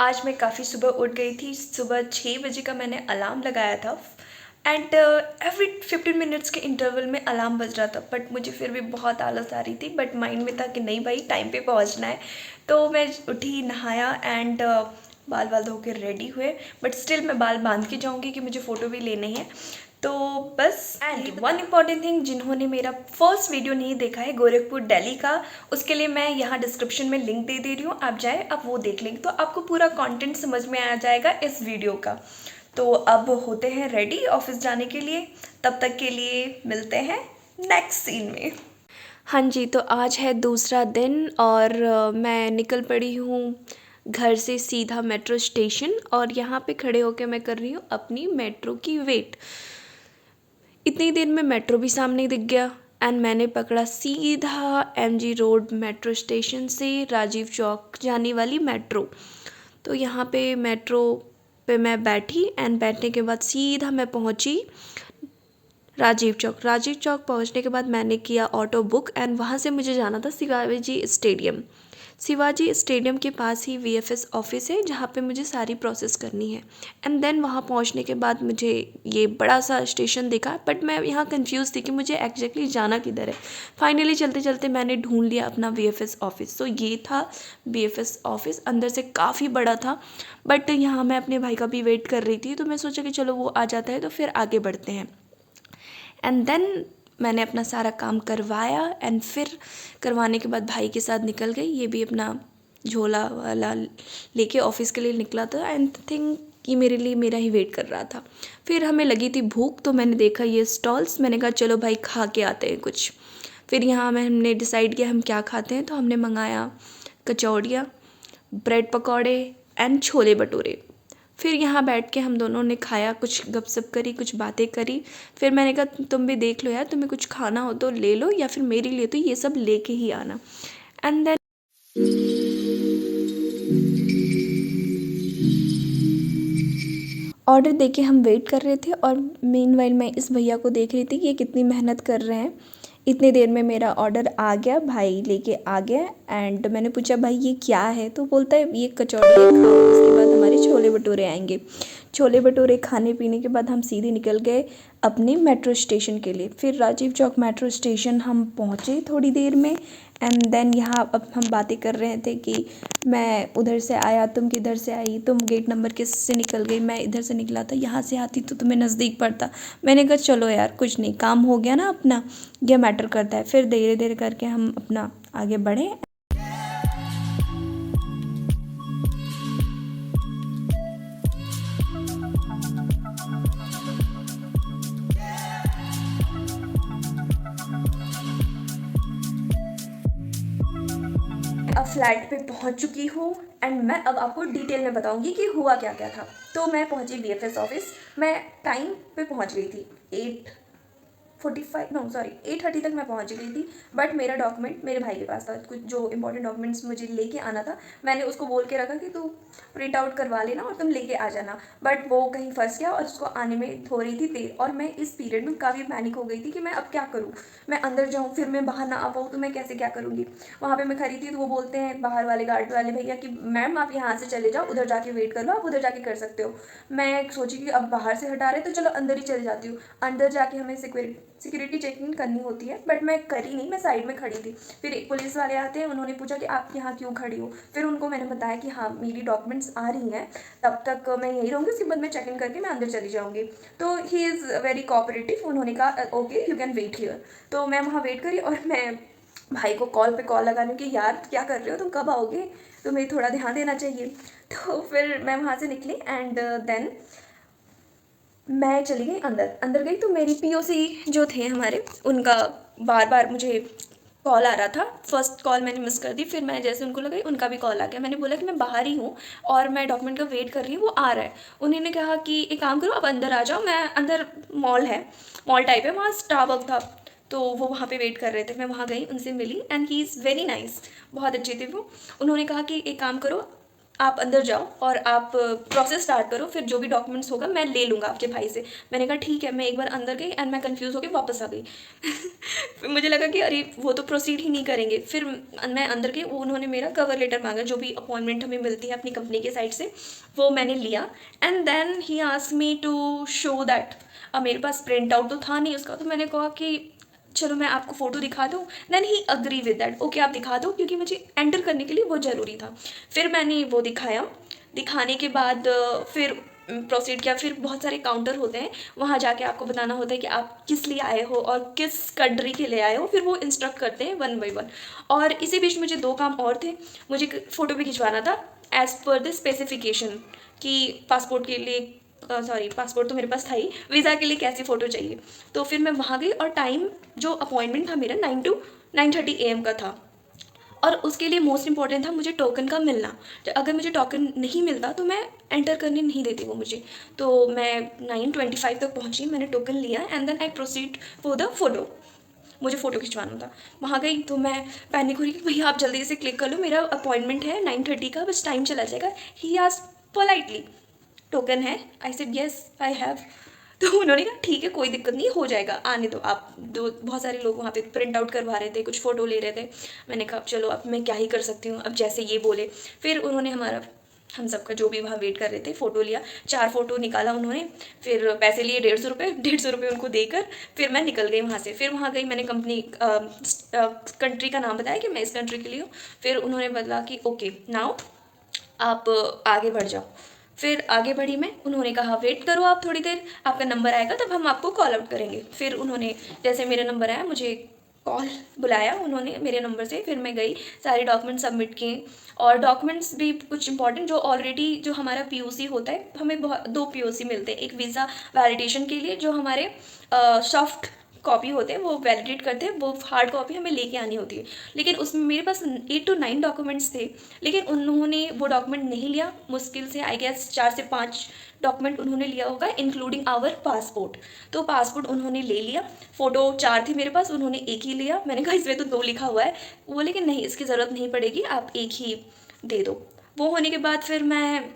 आज मैं काफ़ी सुबह उठ गई थी। सुबह 6 बजे का मैंने अलार्म लगाया था एंड एवरी 15 मिनट्स के इंटरवल में अलार्म बज रहा था, बट मुझे फिर भी बहुत आलस आ रही थी। बट माइंड में था कि नहीं भाई, टाइम पे पहुंचना है। तो मैं उठी, नहाया एंड बाल बाल धो के रेडी हुए। बट स्टिल मैं बाल बांध के जाऊँगी कि मुझे फ़ोटो भी लेनी है। तो बस, एंड वन इम्पॉर्टेंट थिंग, जिन्होंने मेरा फर्स्ट वीडियो नहीं देखा है गोरखपुर दिल्ली का, उसके लिए मैं यहाँ डिस्क्रिप्शन में लिंक दे रही हूँ। आप जाए, आप वो देख लेंगे तो आपको पूरा कंटेंट समझ में आ जाएगा इस वीडियो का। तो अब होते हैं रेडी ऑफिस जाने के लिए। तब तक के लिए मिलते हैं नेक्स्ट सीन में। हाँ जी, तो आज है दूसरा दिन और मैं निकल पड़ी हूँ घर से सीधा मेट्रो स्टेशन, और यहाँ पे खड़े होकर मैं कर रही हूँ अपनी मेट्रो की वेट। इतनी देर में मेट्रो भी सामने दिख गया एंड मैंने पकड़ा सीधा एमजी रोड मेट्रो स्टेशन से राजीव चौक जाने वाली मेट्रो। तो यहाँ पे मेट्रो पे मैं बैठी एंड बैठने के बाद सीधा मैं पहुँची राजीव चौक। राजीव चौक पहुँचने के बाद मैंने किया ऑटो बुक एंड वहाँ से मुझे जाना था शिवाजी स्टेडियम। शिवाजी स्टेडियम के पास ही वीएफएस ऑफिस है जहाँ पे मुझे सारी प्रोसेस करनी है। एंड देन वहाँ पहुँचने के बाद मुझे ये बड़ा सा स्टेशन दिखा, बट मैं यहाँ कंफ्यूज थी कि मुझे एग्जैक्टली जाना किधर है। फाइनली चलते चलते मैंने ढूंढ लिया अपना वीएफएस ऑफिस। तो ये था वीएफएस ऑफिस, अंदर से काफ़ी बड़ा था। बट यहाँ मैं अपने भाई का भी वेट कर रही थी, तो मैं सोचा कि चलो वो आ जाता है तो फिर आगे बढ़ते हैं। एंड देन मैंने अपना सारा काम करवाया एंड फिर करवाने के बाद भाई के साथ निकल गई। ये भी अपना झोला वाला लेके ऑफिस के लिए निकला था एंड थिंक कि मेरे लिए मेरा ही वेट कर रहा था। फिर हमें लगी थी भूख, तो मैंने देखा ये स्टॉल्स, मैंने कहा चलो भाई खा के आते हैं कुछ। फिर यहाँ में हमने डिसाइड किया हम क्या खाते हैं, तो हमने मंगाया कचौड़ियाँ, ब्रेड पकौड़े एंड छोले भटूरे। फिर यहाँ बैठ के हम दोनों ने खाया, कुछ गपशप करी, कुछ बातें करी। फिर मैंने कहा तुम भी देख लो यार, तुम्हें कुछ खाना हो तो ले लो, या फिर मेरे लिए तो ये सब लेके ही आना। एंड देन ऑर्डर देके हम वेट कर रहे थे, और मीनवाइल मैं इस भैया को देख रही थी कि ये कितनी मेहनत कर रहे हैं। इतने देर में मेरा ऑर्डर आ गया, भाई लेके आ गया। एंड मैंने पूछा भाई ये क्या है, तो बोलता है ये कचौड़ी है, खाओ, उसके बाद हमारे छोले भटूरे आएंगे। छोले भटूरे खाने पीने के बाद हम सीधे निकल गए अपने मेट्रो स्टेशन के लिए। फिर राजीव चौक मेट्रो स्टेशन हम पहुँचे थोड़ी देर में। एंड देन यहाँ अब हम बातें कर रहे थे कि मैं उधर से आया, तुम किधर से आई, तुम गेट नंबर किस से निकल गई, मैं इधर से निकला था, यहाँ से आती तो तुम्हें नज़दीक पड़ता। मैंने कहा चलो यार कुछ नहीं, काम हो गया ना अपना, यह मैटर करता है। फिर धीरे धीरे करके हम अपना आगे बढ़े। अब फ्लैट पे पहुंच चुकी हूँ एंड मैं अब आपको डिटेल में बताऊंगी कि हुआ क्या क्या था। तो मैं पहुंची वीएफएस ऑफिस। मैं टाइम पे पहुंच गई थी, 8:45, नो सॉरी 8:30 तक मैं पहुंच गई थी। बट मेरा डॉक्यूमेंट मेरे भाई के पास था, कुछ जो इंपॉर्टेंट डॉक्यूमेंट्स मुझे लेके आना था, मैंने उसको बोल के रखा कि तू प्रिंट आउट करवा लेना और तुम लेके आ जाना। बट वो कहीं फंस गया और उसको आने में हो रही थी देर, और मैं इस पीरियड में काफ़ी पैनिक हो गई थी कि मैं अब क्या करूँ। मैं अंदर जाऊँ फिर मैं बाहर ना आ पाऊँ, तो मैं कैसे क्या करूँगी। वहाँ पर मैं खड़ी थी तो वो बोलते हैं बाहर वाले गार्ड वाले भैया कि मैम आप यहाँ से चले जाओ, उधर जाके वेट कर लो, आप उधर जाके कर सकते हो। मैं सोची कि अब बाहर से हटा रहे तो चलो अंदर ही चले जाती हूँ। अंदर जाके हमें सिक्योरिटी चेकिंग करनी होती है, बट मैं करी नहीं, मैं साइड में खड़ी थी। फिर एक पुलिस वाले आते हैं, उन्होंने पूछा कि आप यहाँ क्यों खड़ी हो। फिर उनको मैंने बताया कि हाँ मेरी डॉक्यूमेंट्स आ रही हैं, तब तक मैं यहीं रहूँगी, उसके बाद मैं चेक इन करके मैं अंदर चली जाऊँगी। तो ही इज़ वेरी कोऑपरेटिव, उन्होंने कहा okay you can wait here. तो मैं वहाँ वेट करी और मैं भाई को कॉल पे कॉल लगाने की, यार क्या कर रहे हो, तुम कब आओगे, तुम्हें थोड़ा ध्यान देना चाहिए। तो फिर मैं वहाँ से निकली एंड देन मैं चली गई अंदर। अंदर गई तो मेरी पीओसी जो थे हमारे, उनका बार बार मुझे कॉल आ रहा था। फर्स्ट कॉल मैंने मिस कर दी, फिर मैं जैसे उनको लगाई उनका भी कॉल आ गया। मैंने बोला कि मैं बाहर ही हूँ और मैं डॉक्यूमेंट का वेट कर रही हूँ, वो आ रहा है। उन्होंने कहा कि एक काम करो आप अंदर आ जाओ, मैं अंदर मॉल है, मॉल टाइप है, वहाँ स्टारबक्स था, तो वो वहाँ पे वेट कर रहे थे। मैं वहाँ गई, उनसे मिली and he is very nice, बहुत अच्छे थे वो। उन्होंने कहा कि एक काम करो आप अंदर जाओ और आप प्रोसेस स्टार्ट करो, फिर जो भी डॉक्यूमेंट्स होगा मैं ले लूँगा आपके भाई से। मैंने कहा ठीक है। मैं एक बार अंदर गई एंड मैं कंफ्यूज होकर वापस आ गई। फिर मुझे लगा कि अरे वो तो प्रोसीड ही नहीं करेंगे। फिर मैं अंदर गई, वो उन्होंने मेरा कवर लेटर मांगा, जो भी अपॉइंटमेंट हमें मिलती है अपनी कंपनी के साइड से, वो मैंने लिया। And then he asked me to show that. अब मेरे पास प्रिंट आउट तो था नहीं उसका, तो मैंने कहा कि चलो मैं आपको फ़ोटो दिखा दूँ। Then he agree with that, okay आप दिखा दो, क्योंकि मुझे एंटर करने के लिए वो ज़रूरी था। फिर मैंने वो दिखाया। दिखाने के बाद फिर प्रोसीड किया। फिर बहुत सारे काउंटर होते हैं, वहाँ जाके आपको बताना होता है कि आप किस लिए आए हो और किस कंट्री के लिए आए हो। फिर वो इंस्ट्रक्ट करते हैं वन बाई वन। और इसी बीच मुझे 2 काम और थे। मुझे फ़ोटो भी खिंचवाना था एज़ पर द स्पेसिफिकेशन, कि पासपोर्ट के लिए सॉरी पासपोर्ट तो मेरे पास था ही, वीज़ा के लिए कैसी फ़ोटो चाहिए। तो फिर मैं वहाँ गई और टाइम जो अपॉइंटमेंट था मेरा 9 to 9:30 AM का था। और उसके लिए मोस्ट इंपॉर्टेंट था मुझे टोकन का मिलना। तो अगर मुझे टोकन नहीं मिलता तो मैं एंटर करने नहीं देती वो मुझे। तो मैं 9:25 तक पहुँची, मैंने टोकन लिया and then I proceed for the photo. मुझे फ़ोटो खिंचवाना था। वहाँ गई तो मैं पैनिक हो रही कि भैया आप जल्दी से क्लिक कर लो, मेरा अपॉइंटमेंट है 9:30 का, बस टाइम चला जाएगा। ही आस्क्ड पोलाइटली, टोकन है? I said yes I have. तो उन्होंने कहा ठीक है कोई दिक्कत नहीं, हो जाएगा, आने दो आप। दो बहुत सारे लोग वहाँ पे प्रिंट आउट करवा रहे थे, कुछ फ़ोटो ले रहे थे। मैंने कहा चलो अब मैं क्या ही कर सकती हूँ, अब जैसे ये बोले। फिर उन्होंने हम सबका जो भी वहाँ वेट कर रहे थे फ़ोटो लिया, 4 फ़ोटो निकाला उन्होंने। फिर पैसे लिए 150 रुपये, 150 रुपये उनको देकर फिर मैं निकल गई वहाँ से। फिर वहाँ गई, मैंने कंपनी कंट्री का नाम बताया कि मैं इस कंट्री के लिए हूँ। फिर उन्होंने बोला कि ओके नाउ आप आगे बढ़ जाओ। फिर आगे बढ़ी मैं, उन्होंने कहा वेट करो आप थोड़ी देर, आपका नंबर आएगा तब हम आपको कॉल आउट करेंगे। फिर उन्होंने जैसे मेरा नंबर आया, मुझे कॉल बुलाया उन्होंने मेरे नंबर से। फिर मैं गई, सारे डॉक्यूमेंट सबमिट किए। और डॉक्यूमेंट्स भी कुछ इंपॉर्टेंट, जो ऑलरेडी जो हमारा पीओसी होता है, हमें बहुत 2 पीओसी मिलते हैं। एक वीज़ा वैलिडेशन के लिए जो हमारे सॉफ्ट कॉपी होते हैं वो वैलिडेट करते हैं, वो हार्ड कॉपी हमें लेके आनी होती है। लेकिन उसमें मेरे पास 8 to 9 डॉक्यूमेंट्स थे, लेकिन उन्होंने वो डॉक्यूमेंट नहीं लिया। मुश्किल से आई गेस 4 से 5 डॉक्यूमेंट उन्होंने लिया होगा, इंक्लूडिंग आवर पासपोर्ट। तो पासपोर्ट उन्होंने ले लिया। फ़ोटो 4 थी मेरे पास, उन्होंने एक ही लिया। मैंने कहा इसमें तो 2 लिखा हुआ है। वो लेकिन नहीं, इसकी ज़रूरत नहीं पड़ेगी, आप एक ही दे दो। वो होने के बाद फिर मैं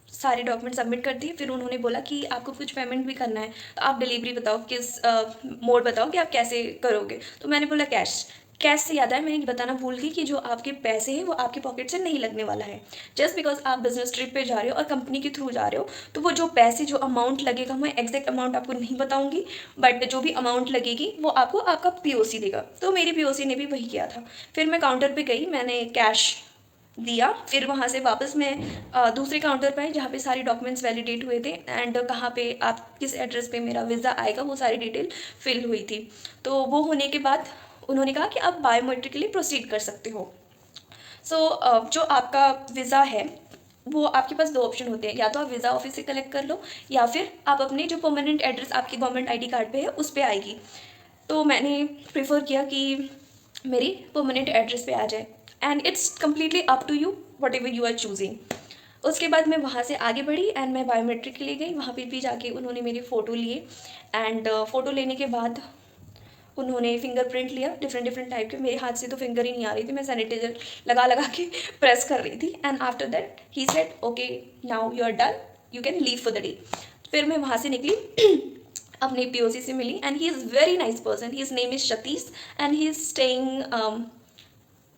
सारे डॉक्यूमेंट सबमिट कर दिए। फिर उन्होंने बोला कि आपको कुछ पेमेंट भी करना है, तो आप डिलीवरी बताओ, किस मोड बताओ कि आप कैसे करोगे। तो मैंने बोला कैश। कैश से याद है, मैं बताना भूल गई कि जो आपके पैसे हैं वो आपके पॉकेट से नहीं लगने वाला है। जस्ट बिकॉज आप बिजनेस ट्रिप पे जा रहे हो और कंपनी के थ्रू जा रहे हो, तो वो जो पैसे जो अमाउंट लगेगा, मैं एग्जैक्ट अमाउंट आपको नहीं बताऊंगी, बट जो भी अमाउंट लगेगी वो आपको आपका पीओसी देगा। तो मेरी पीओसी ने भी वही किया था। फिर मैं काउंटर पे गई, मैंने कैश दिया। फिर वहाँ से वापस मैं दूसरे काउंटर पर आई जहाँ पे सारे डॉक्यूमेंट्स वैलिडेट हुए थे एंड कहाँ पे आप किस एड्रेस पे मेरा वीज़ा आएगा वो सारी डिटेल फिल हुई थी। तो वो होने के बाद उन्होंने कहा कि आप बायोमेट्रिक के लिए प्रोसीड कर सकते हो। सो जो आपका वीज़ा है वो आपके पास 2 ऑप्शन होते हैं, या तो आप वीज़ा ऑफिस से कलेक्ट कर लो, या फिर आप अपने जो परमानेंट एड्रेस आपकी गवर्नमेंट आईडी कार्ड पे है उस पर आएगी। तो मैंने प्रेफर किया कि मेरी परमानेंट एड्रेस पे आ जाए, and it's completely up to you whatever you are choosing. उसके बाद मैं वहाँ से आगे बढ़ी एंड मैं बायोमेट्रिक के लिए गई। वहाँ पे भी जाके उन्होंने मेरे फ़ोटो लिए एंड फ़ोटो लेने के बाद उन्होंने फिंगरप्रिंट लिया, डिफरेंट डिफरेंट टाइप के। मेरे हाथ से तो फिंगर ही नहीं आ रही थी, मैं सैनिटाइजर लगा लगा के प्रेस कर रही थी। And after that he said okay now you are done, you can leave for the day. फिर मैं वहाँ से निकली, अपने पीओसी से मिली, and he is very nice person. His name is Satish and he is staying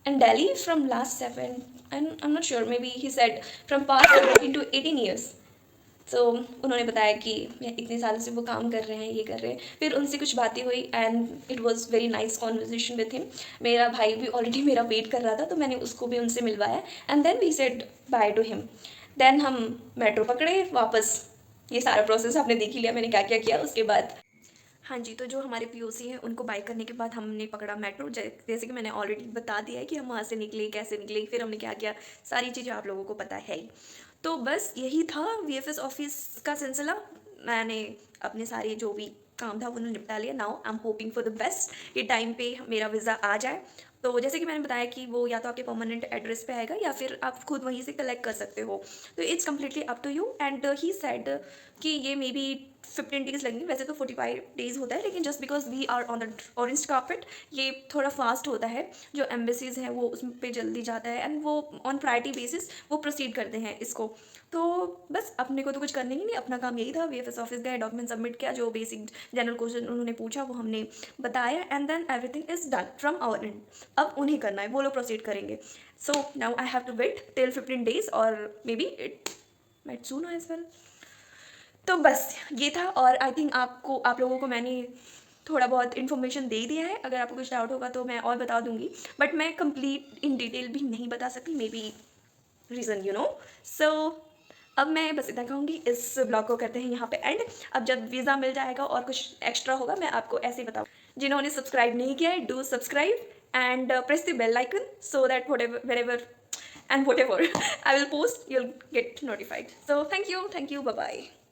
in Delhi from last 7, and I'm not sure, maybe he said from past 17 to 18 years. So उन्होंने बताया कि इतने सालों से वो काम कर रहे हैं, ये कर रहे हैं। फिर उनसे कुछ बातें हुई and it was very nice conversation with him. मेरा भाई भी ऑलरेडी मेरा वेट कर रहा था, तो मैंने उसको भी उनसे मिलवाया and then we said bye to him. Then हम मेट्रो पकड़े वापस। ये सारा प्रोसेस आपने देख ही लिया मैंने क्या क्या किया उसके बाद। हाँ जी, तो जो हमारे पीओसी हैं उनको बाय करने के बाद हमने पकड़ा मेट्रो। जैसे कि मैंने ऑलरेडी बता दिया है कि हम वहाँ से निकले, कैसे निकले, फिर हमने क्या किया, सारी चीज़ें आप लोगों को पता है ही। तो बस यही था वीएफएस ऑफिस का सिलसिला। मैंने अपने सारे जो भी काम था वो निपटा लिया। Now I am hoping for the best, ये टाइम पे मेरा वीज़ा आ जाए। तो जैसे कि मैंने बताया कि वो या तो आपके परमानेंट एड्रेस पे आएगा या फिर आप खुद वहीं से कलेक्ट कर सकते हो। तो it's completely up to you. And he said कि ये मे बी 15 डेज़ लगेंगे, वैसे तो 45 डेज़ होता है, लेकिन just because we are on the orange carpet ये थोड़ा फास्ट होता है। जो एम्बेसीज हैं वो उस पे जल्दी जाता है एंड वो ऑन प्रायोरिटी बेसिस वो प्रोसीड करते हैं इसको। तो बस अपने को तो कुछ करने ही नहीं, अपना काम यही था, VFS ऑफिस गए, डॉक्यूमेंट सबमिट किया, जो बेसिक जनरल क्वेश्चन उन्होंने पूछा वो हमने बताया, and then everything is done from our end. अब उन्हें करना है, वो लोग प्रोसीड करेंगे। So now I have to wait till 15 days और maybe it might soon as well. तो बस ये था, और आई थिंक आप लोगों को मैंने थोड़ा बहुत इन्फॉर्मेशन दे दिया है। अगर आपको कुछ डाउट होगा तो मैं और बता दूंगी, बट मैं कंप्लीट इन डिटेल भी नहीं बता सकती, मे बी रीज़न सो अब मैं बस इतना कहूँगी, इस ब्लॉग को करते हैं यहाँ पे एंड। अब जब वीज़ा मिल जाएगा और कुछ एक्स्ट्रा होगा मैं आपको ऐसे ही बताऊँ। जिन्होंने सब्सक्राइब नहीं किया है, do subscribe and press the bell icon so that whatever I will post, you'll get notified. So thank you, bye bye.